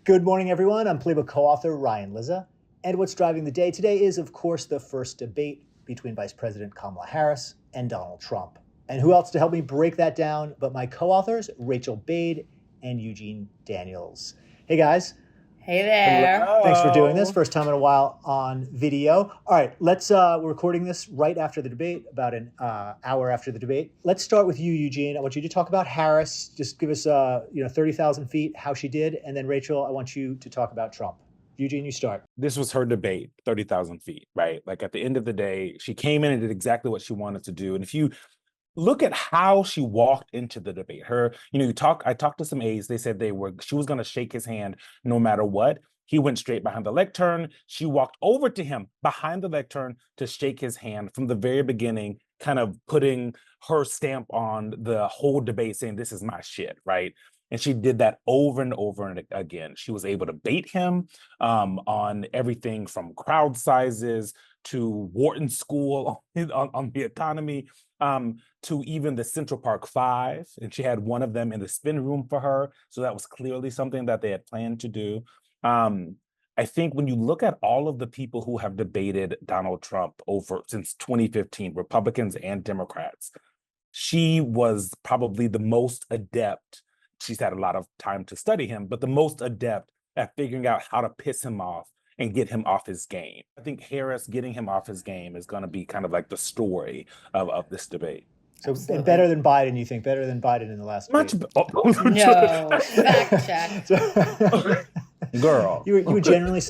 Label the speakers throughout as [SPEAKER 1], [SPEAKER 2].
[SPEAKER 1] Good morning, everyone. I'm Politico co-author Ryan Lizza. And what's driving the day today is, of course, the first debate between Vice President Kamala Harris and Donald Trump. And who else to help me break that down but my co-authors, Rachel Bade and Eugene Daniels. Hey, guys.
[SPEAKER 2] Hey there.
[SPEAKER 1] Thanks for doing this. First time in a while on video. All right, we're recording this right after the debate, about an hour after the debate. Let's start with you, Eugene. I want you to talk about Harris. Just give us, 30,000 feet, how she did. And then Rachel, I want you to talk about Trump. Eugene, you start.
[SPEAKER 3] This was her debate, 30,000 feet, right? Like at the end of the day, she came in and did exactly what she wanted to do. And if you look at how she walked into the debate, I talked to some aides. They said she was going to shake his hand no matter what. He went straight behind the lectern. She walked over to him behind the lectern to shake his hand from the very beginning, kind of putting her stamp on the whole debate, saying, this is my shit, right? And she did that over and over and again. She was able to bait him on everything from crowd sizes to Wharton School on the economy, to even the Central Park Five. And she had one of them in the spin room for her. So that was clearly something that they had planned to do. I think when you look at all of the people who have debated Donald Trump since 2015, Republicans and Democrats, she was probably the most adept. She's had a lot of time to study him, but the most adept at figuring out how to piss him off and get him off his game. I think Harris getting him off his game is going to be kind of like the story of this debate.
[SPEAKER 1] So better than Biden, you think? Better than Biden in the last
[SPEAKER 3] much?
[SPEAKER 2] No, fact check.
[SPEAKER 3] Girl,
[SPEAKER 1] you were genuinely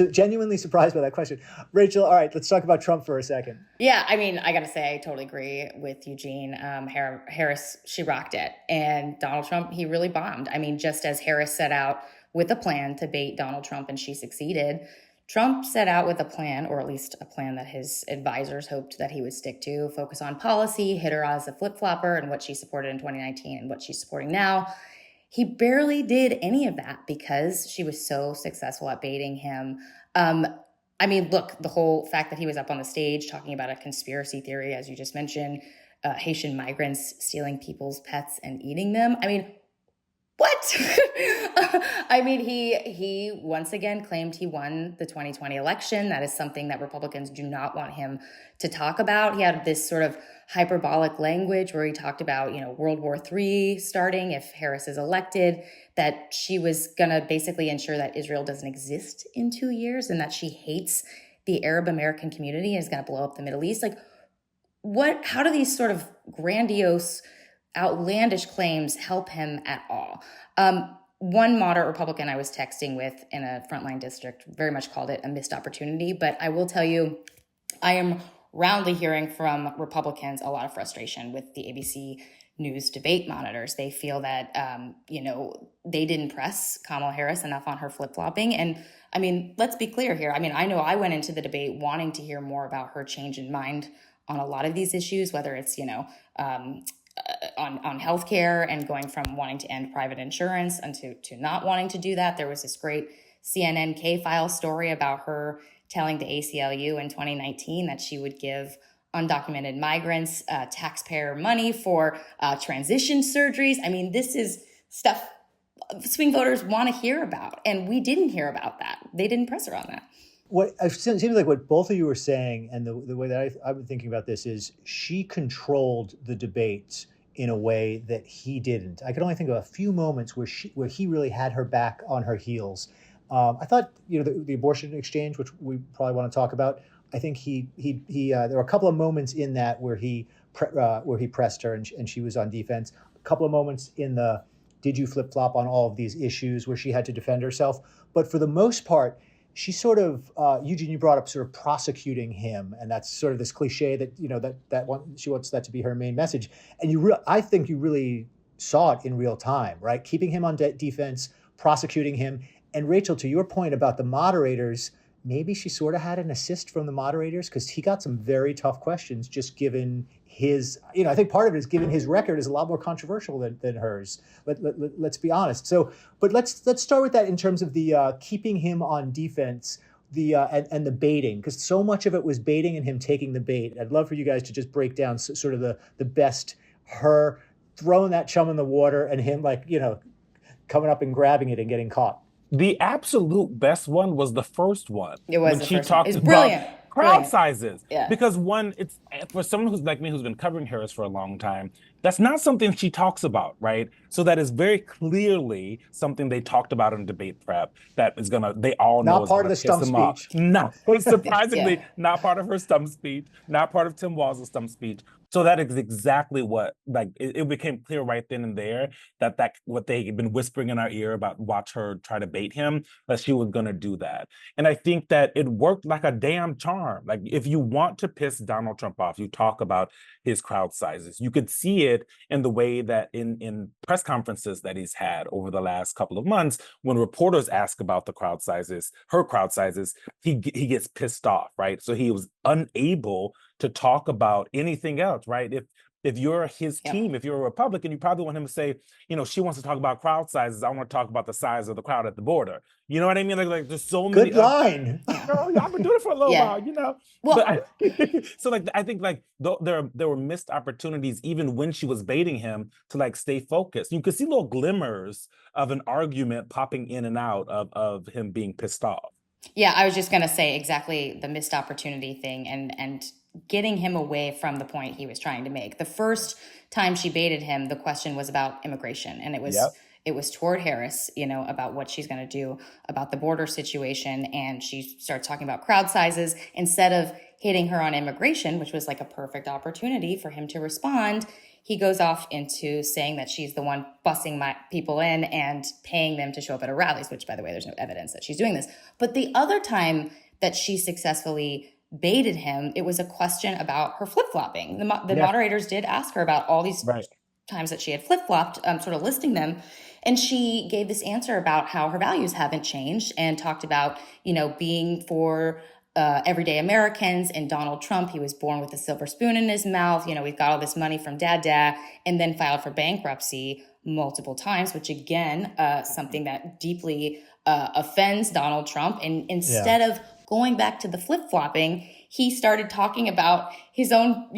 [SPEAKER 1] surprised by that question, Rachel. All right, let's talk about Trump for a second.
[SPEAKER 2] Yeah, I mean, I got to say, I totally agree with Eugene. Harris, she rocked it, and Donald Trump, he really bombed. I mean, just as Harris set out with a plan to bait Donald Trump, and she succeeded, Trump set out with a plan, or at least a plan that his advisors hoped that he would stick to, focus on policy, hit her as a flip-flopper, and what she supported in 2019 and what she's supporting now. He barely did any of that because she was so successful at baiting him. I mean, look, the whole fact that he was up on the stage talking about a conspiracy theory, as you just mentioned, Haitian migrants stealing people's pets and eating them. I mean, what? I mean, he once again claimed he won the 2020 election. That is something that Republicans do not want him to talk about. He had this sort of hyperbolic language where he talked about, World War III starting if Harris is elected, that she was going to basically ensure that Israel doesn't exist in 2 years and that she hates the Arab American community and is going to blow up the Middle East. Like, how do these sort of grandiose, outlandish claims help him at all? One moderate Republican I was texting with in a frontline district very much called it a missed opportunity. But I will tell you, I am roundly hearing from Republicans a lot of frustration with the ABC News debate monitors. They feel that, they didn't press Kamala Harris enough on her flip-flopping. And I mean, let's be clear here. I mean, I know I went into the debate wanting to hear more about her change in mind on a lot of these issues, whether it's, on healthcare and going from wanting to end private insurance and to not wanting to do that. There was this great CNN K-file story about her telling the ACLU in 2019 that she would give undocumented migrants taxpayer money for transition surgeries. I mean, this is stuff swing voters want to hear about, and we didn't hear about that. They didn't press her on that.
[SPEAKER 1] What it seems like what both of you were saying, and the way that I've been thinking about this is she controlled the debates in a way that he didn't. I could only think of a few moments where he really had her back on her heels. I thought, the abortion exchange, which we probably want to talk about. I think there were a couple of moments in that where he pressed her and she was on defense. A couple of moments in the did you flip flop on all of these issues where she had to defend herself. But for the most part, she sort of, Eugene, you brought up sort of prosecuting him, and that's sort of this cliche that she wants that to be her main message. And I think you really saw it in real time, right? Keeping him on defense, prosecuting him. And Rachel, to your point about the moderators, maybe she sort of had an assist from the moderators because he got some very tough questions just given his, I think part of it is given his record is a lot more controversial than hers. Let's be honest. So, but let's start with that in terms of the keeping him on defense, and the baiting, because so much of it was baiting and him taking the bait. I'd love for you guys to just break down sort of the best, her throwing that chum in the water and him coming up and grabbing it and getting caught.
[SPEAKER 3] The absolute best one was the first one
[SPEAKER 2] It was
[SPEAKER 3] when
[SPEAKER 2] the
[SPEAKER 3] she
[SPEAKER 2] first one.
[SPEAKER 3] talked
[SPEAKER 2] It's
[SPEAKER 3] about
[SPEAKER 2] brilliant.
[SPEAKER 3] crowd
[SPEAKER 2] Brilliant.
[SPEAKER 3] sizes.
[SPEAKER 2] Yeah.
[SPEAKER 3] Because one, it's for someone who's like me who's been covering Harris for a long time, that's not something she talks about, right? So that is very clearly something they talked about in debate prep that is gonna, they all know
[SPEAKER 1] Not
[SPEAKER 3] is
[SPEAKER 1] part of
[SPEAKER 3] gonna
[SPEAKER 1] the
[SPEAKER 3] piss
[SPEAKER 1] stump
[SPEAKER 3] them off.
[SPEAKER 1] speech.
[SPEAKER 3] No, surprisingly,
[SPEAKER 2] Yeah.
[SPEAKER 3] not part of her stump speech, not part of Tim Walz's stump speech. So that is exactly what, like, it became clear right then and there that what they had been whispering in our ear about watch her try to bait him, that she was going to do that. And I think that it worked like a damn charm. Like, if you want to piss Donald Trump off, you talk about his crowd sizes. You could see it in the way that in press conferences that he's had over the last couple of months, when reporters ask about the crowd sizes, her crowd sizes, he gets pissed off, right? So he was unable to talk about anything else, right? If you're his
[SPEAKER 2] Yeah.
[SPEAKER 3] team, if you're a Republican, you probably want him to say, she wants to talk about crowd sizes. I want to talk about the size of the crowd at the border. You know what I mean? Like there's so many.
[SPEAKER 1] Good line.
[SPEAKER 3] Girl, I've been doing it for a little
[SPEAKER 2] Yeah.
[SPEAKER 3] while.
[SPEAKER 2] Well,
[SPEAKER 3] But so like I think like there were missed opportunities even when she was baiting him to like stay focused. You could see little glimmers of an argument popping in and out of him being pissed off.
[SPEAKER 2] yeah, I was just going to say exactly the missed opportunity thing and getting him away from the point he was trying to make. The first time she baited him, the question was about immigration, and it was
[SPEAKER 3] Yep.
[SPEAKER 2] it was toward Harris, about what she's going to do about the border situation, and she starts talking about crowd sizes instead of hitting her on immigration, which was like a perfect opportunity for him to respond. He goes off into saying that she's the one bussing my people in and paying them to show up at her rallies, which, by the way, there's no evidence that she's doing this. But the other time that she successfully baited him, it was a question about her flip-flopping. The moderators did ask her about all these
[SPEAKER 3] Right.
[SPEAKER 2] times that she had flip-flopped, sort of listing them. And she gave this answer about how her values haven't changed and talked about, being for everyday Americans. And Donald Trump, he was born with a silver spoon in his mouth. We've got all this money from dad, and then filed for bankruptcy multiple times, which again, something that deeply offends Donald Trump. And instead of going back to the flip-flopping, he started talking about his own,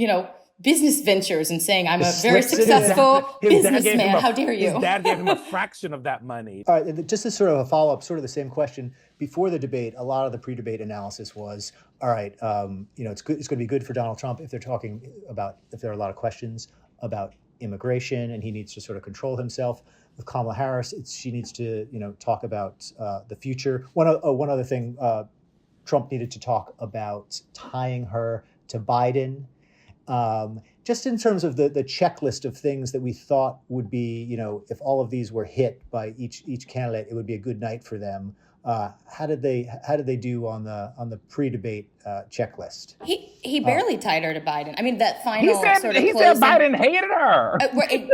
[SPEAKER 2] business ventures and saying, I'm a very successful businessman. How dare you?
[SPEAKER 3] His dad gave him a fraction of that money.
[SPEAKER 1] All right, just as sort of a follow-up, sort of the same question. Before the debate, a lot of the pre-debate analysis was, all right, it's good. It's going to be good for Donald Trump if there are a lot of questions about immigration and he needs to sort of control himself. With Kamala Harris, she needs to, talk about the future. One other thing, Trump needed to talk about tying her to Biden. Just in terms of the checklist of things that we thought would be, if all of these were hit by each candidate, it would be a good night for them. How did they do on the pre-debate checklist?
[SPEAKER 2] He barely tied her to Biden. I mean, that final
[SPEAKER 3] He said Biden hated her.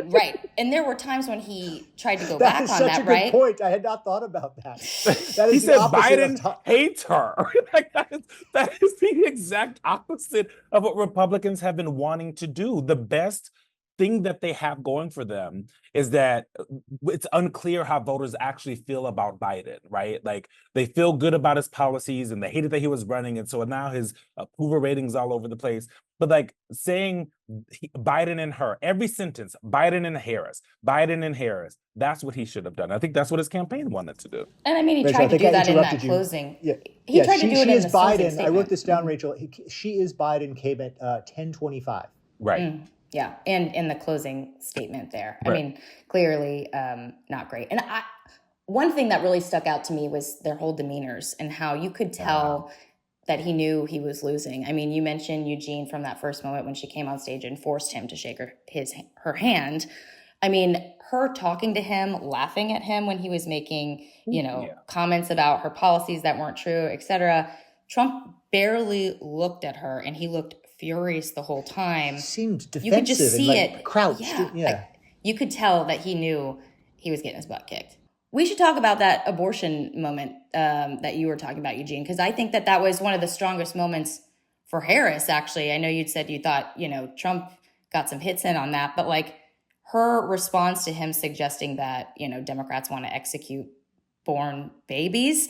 [SPEAKER 2] Right. And there were times when he tried to go back on that, right?
[SPEAKER 1] That is such a good point. I had not thought about that.
[SPEAKER 3] He said Biden hates her. Like that is the exact opposite of what Republicans have been wanting to do. The best thing that they have going for them is that it's unclear how voters actually feel about Biden, right? Like they feel good about his policies and they hated that he was running. And so now his approval ratings all over the place. But like saying Biden and her, every sentence, Biden and Harris, that's what he should have done. I think that's what his campaign wanted to do.
[SPEAKER 2] And I mean, he tried to do that in that closing. He tried to do it in the
[SPEAKER 1] Biden.
[SPEAKER 2] Statement.
[SPEAKER 1] I wrote this down, Rachel. She is Biden came at 10:25.
[SPEAKER 3] Right.
[SPEAKER 2] Yeah, and in the closing statement there. Right. I mean, clearly not great. And one thing that really stuck out to me was their whole demeanors and how you could tell that he knew he was losing. I mean, you mentioned Eugene from that first moment when she came on stage and forced him to shake her hand. I mean, her talking to him, laughing at him when he was making, comments about her policies that weren't true, et cetera. Trump barely looked at her, and he looked furious the whole time.
[SPEAKER 1] He seemed defensive.
[SPEAKER 2] You could just see
[SPEAKER 1] and crouched.
[SPEAKER 2] Yeah. You could tell that he knew he was getting his butt kicked. We should talk about that abortion moment that you were talking about, Eugene, because I think that was one of the strongest moments for Harris, actually. I know you'd said you thought, Trump got some hits in on that, but like her response to him suggesting that, Democrats want to execute born babies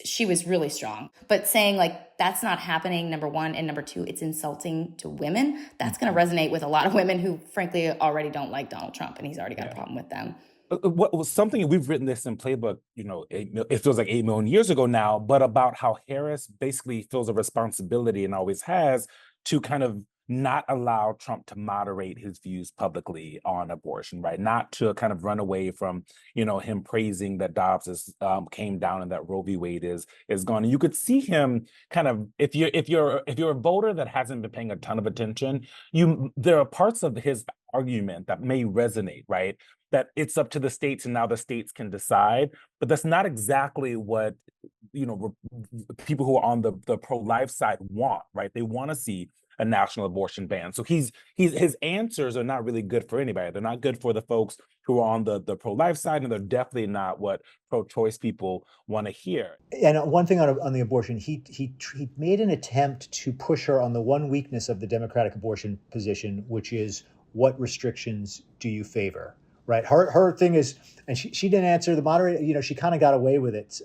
[SPEAKER 2] she was really strong. But saying like, that's not happening, number one, and number two, it's insulting to women. That's going to resonate with a lot of women who frankly already don't like Donald Trump, and he's already got a problem with them.
[SPEAKER 3] what was something we've written this in Playbook, it feels like 8 million years ago now, but about how Harris basically feels a responsibility and always has to kind of not allow Trump to moderate his views publicly on abortion, right? Not to kind of run away from, him praising that Dobbs came down and that Roe v. Wade is gone. And you could see him kind of, if you're a voter that hasn't been paying a ton of attention, there are parts of his argument that may resonate, right? That it's up to the states and now the states can decide, but that's not exactly what people who are on the pro-life side want, right? They want to see a national abortion ban. So his answers are not really good for anybody. They're not good for the folks who are on the pro-life side, and they're definitely not what pro-choice people want to hear.
[SPEAKER 1] And one thing on the abortion, he made an attempt to push her on the one weakness of the Democratic abortion position, which is, what restrictions do you favor? Right. Her thing is, and she didn't answer the moderator. She kind of got away with it.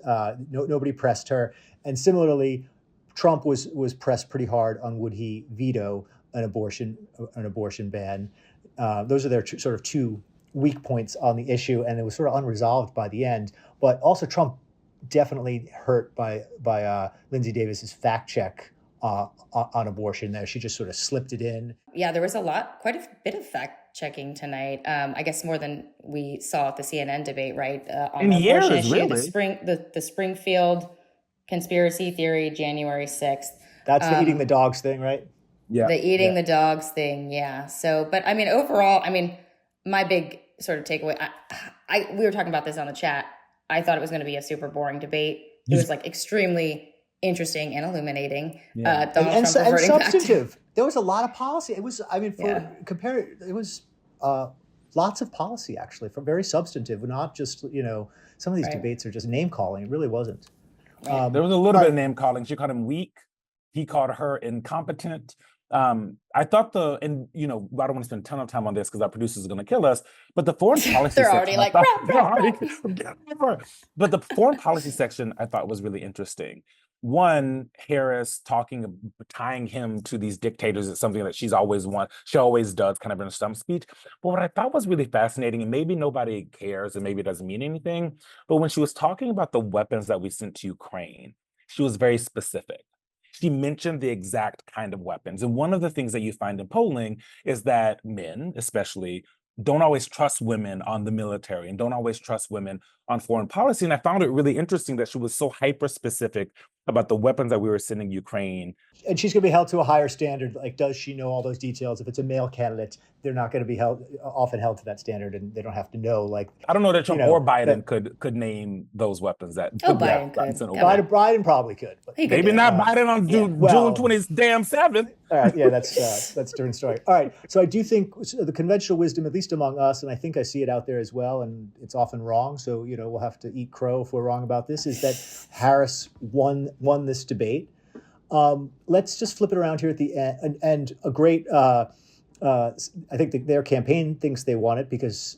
[SPEAKER 1] Nobody pressed her. And similarly, Trump was pressed pretty hard on would he veto an abortion ban. Those are their sort of two weak points on the issue, and it was sort of unresolved by the end. But also, Trump definitely hurt by Lindsay Davis's fact check on abortion there. She just sort of slipped it in.
[SPEAKER 2] Yeah, there was quite a bit of fact checking tonight. I guess more than we saw at the CNN debate, right? On
[SPEAKER 3] In
[SPEAKER 2] abortion
[SPEAKER 3] years,
[SPEAKER 2] issue,
[SPEAKER 3] really.
[SPEAKER 2] the Springfield conspiracy theory, January 6th.
[SPEAKER 1] That's the eating the dogs thing, right?
[SPEAKER 3] Yeah.
[SPEAKER 2] The eating the dogs thing, yeah. So, but I mean, overall, my big sort of takeaway, we were talking about this on the chat. I thought it was going to be a super boring debate. It was like extremely interesting and illuminating.
[SPEAKER 1] Yeah.
[SPEAKER 2] Donald Trump
[SPEAKER 1] and
[SPEAKER 2] reverting back
[SPEAKER 1] substantive. There was a lot of policy. It was, it was lots of policy, actually, from very substantive, not just, some of these debates are just name calling. It really wasn't.
[SPEAKER 2] Right.
[SPEAKER 3] There was a little bit of name calling. She called him weak. He called her incompetent. I thought I don't want to spend a ton of time on this because our producers are going to kill us, but the foreign policy
[SPEAKER 2] They're
[SPEAKER 3] section,
[SPEAKER 2] already like,
[SPEAKER 3] but the foreign policy section I thought was really interesting. One, Harris tying him to these dictators is something that she always does kind of in a stump speech. But what I thought was really fascinating, and maybe nobody cares and maybe it doesn't mean anything, but when she was talking about the weapons that we sent to Ukraine, she was very specific. She mentioned the exact kind of weapons. And one of the things that you find in polling is that men, especially, don't always trust women on the military and don't always trust women on foreign policy. And I found it really interesting that she was so hyper specific about the weapons that we were sending Ukraine.
[SPEAKER 1] And she's going to be held to a higher standard. Like, does she know all those details? If it's a male candidate, they're not going to be often held to that standard, and they don't have to know. Like,
[SPEAKER 3] I don't know that Trump or Biden could name those weapons that.
[SPEAKER 2] Biden could.
[SPEAKER 1] Biden probably could. But
[SPEAKER 3] maybe not Biden on June 27th.
[SPEAKER 1] All right, yeah, that's a different story. All right, so I do think the conventional wisdom, at least among us, and I think I see it out there as well, and it's often wrong. So we'll have to eat crow if we're wrong about this. Is that Harris won this debate? Let's just flip it around here at the end. And a great, I think their campaign thinks they won it because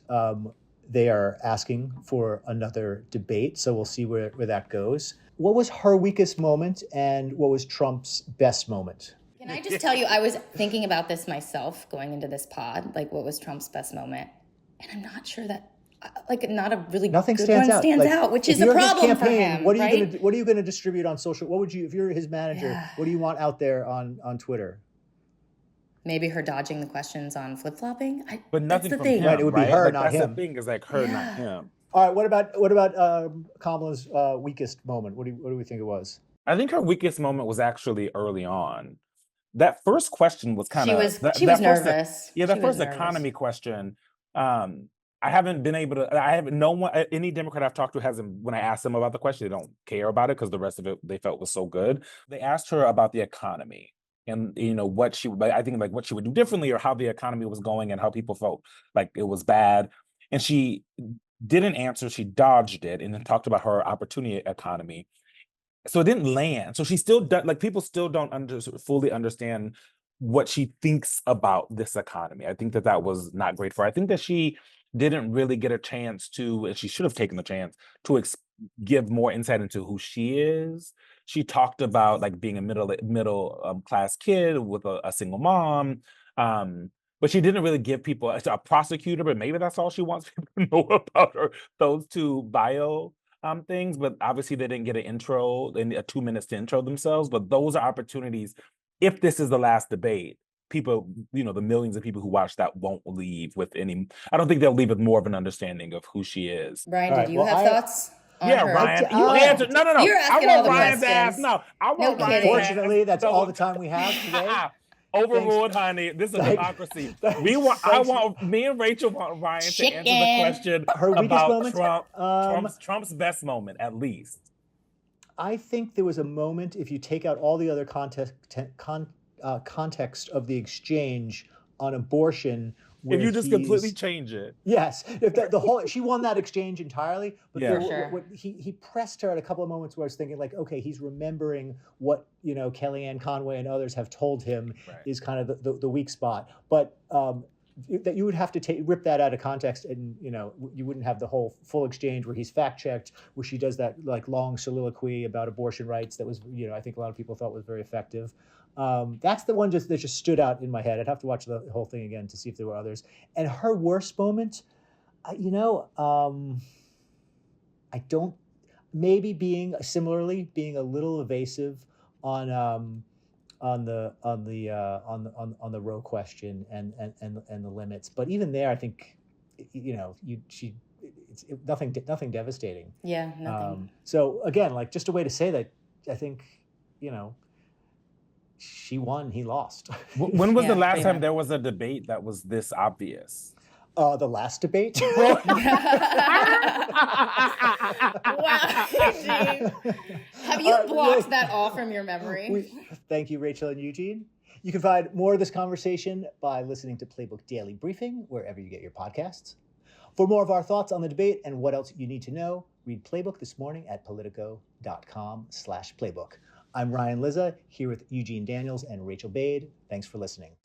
[SPEAKER 1] they are asking for another debate. So we'll see where that goes. What was her weakest moment, and what was Trump's best moment?
[SPEAKER 2] Can I just tell you, I was thinking about this myself going into this pod, like what was Trump's best moment? And I'm not sure that, not a really
[SPEAKER 1] Nothing
[SPEAKER 2] good
[SPEAKER 1] stands
[SPEAKER 2] one
[SPEAKER 1] out.
[SPEAKER 2] stands out, which is a problem for him.
[SPEAKER 1] What are you going to distribute on social? What would you, if you're his manager, what do you want out there on Twitter?
[SPEAKER 2] Maybe her dodging the questions on flip-flopping.
[SPEAKER 3] But nothing from him,
[SPEAKER 1] right? It would be her, not him.
[SPEAKER 3] That's the thing, is like her, not him.
[SPEAKER 1] All right. What about Kamala's weakest moment? What do we think it was?
[SPEAKER 3] I think her weakest moment was actually early on. That first question was kind of
[SPEAKER 2] she was nervous.
[SPEAKER 3] That first economy question. I haven't been able to. No one, any Democrat I've talked to hasn't. When I asked them about the question, they don't care about it because the rest of it they felt was so good. They asked her about the economy and what she would do differently, or how the economy was going and how people felt like it was bad, and she didn't answer. She dodged it and then talked about her opportunity economy. So it didn't land. So she still people still don't fully understand what she thinks about this economy. I think that was not great for her. I think that she didn't really get a chance to, and she should have taken the chance to give more insight into who she is. She talked about being a middle class kid with a single mom, but she didn't really give people a prosecutor, but maybe that's all she wants people to know about her, those two bio things. But obviously they didn't get an intro and 2 minutes to intro themselves. But those are opportunities. If this is the last debate, people, the millions of people who watch that won't leave with any, I don't think they'll leave with more of an understanding of who she is.
[SPEAKER 2] Ryan,
[SPEAKER 1] All
[SPEAKER 2] did
[SPEAKER 1] right,
[SPEAKER 2] you
[SPEAKER 1] well,
[SPEAKER 2] have thoughts on
[SPEAKER 3] Yeah,
[SPEAKER 2] her?
[SPEAKER 3] Ryan, you answer. No.
[SPEAKER 2] You're
[SPEAKER 3] I
[SPEAKER 2] asking all
[SPEAKER 3] want
[SPEAKER 2] the
[SPEAKER 3] Ryan's ass.
[SPEAKER 2] questions.
[SPEAKER 3] No, I want
[SPEAKER 2] No
[SPEAKER 3] Ryan's
[SPEAKER 2] kidding.
[SPEAKER 3] ass.
[SPEAKER 1] Fortunately, that's all the time we have today.
[SPEAKER 3] Overruled, honey. This is a democracy. Me and Rachel want Ryan to answer the question
[SPEAKER 1] Her weakest
[SPEAKER 3] about
[SPEAKER 1] moment?
[SPEAKER 3] Trump's best moment, at least.
[SPEAKER 1] I think there was a moment, if you take out all the other context of the exchange on abortion,
[SPEAKER 3] if you just completely change it.
[SPEAKER 1] Yes, if the whole, she won that exchange entirely, but he pressed her at a couple of moments where I was thinking, like, okay, he's remembering what Kellyanne Conway and others have told him is kind of the weak spot, but that you would have to rip that out of context, and you wouldn't have the whole full exchange where he's fact checked, where she does that like long soliloquy about abortion rights that was I think a lot of people thought was very effective. That's the one that just stood out in my head. I'd have to watch the whole thing again to see if there were others. And her worst moment, I don't, maybe being a little evasive on the Roe question and the limits. But even there, I think it's nothing devastating.
[SPEAKER 2] Yeah, nothing.
[SPEAKER 1] So again, like, just a way to say that I think she won, he lost.
[SPEAKER 3] When was the last time there was a debate that was this obvious?
[SPEAKER 1] The last debate.
[SPEAKER 2] Wow, Eugene. Have you blocked that all from your memory?
[SPEAKER 1] Thank you, Rachel and Eugene. You can find more of this conversation by listening to Playbook Daily Briefing, wherever you get your podcasts. For more of our thoughts on the debate and what else you need to know, read Playbook this morning at politico.com/playbook. I'm Ryan Lizza, here with Eugene Daniels and Rachel Bade. Thanks for listening.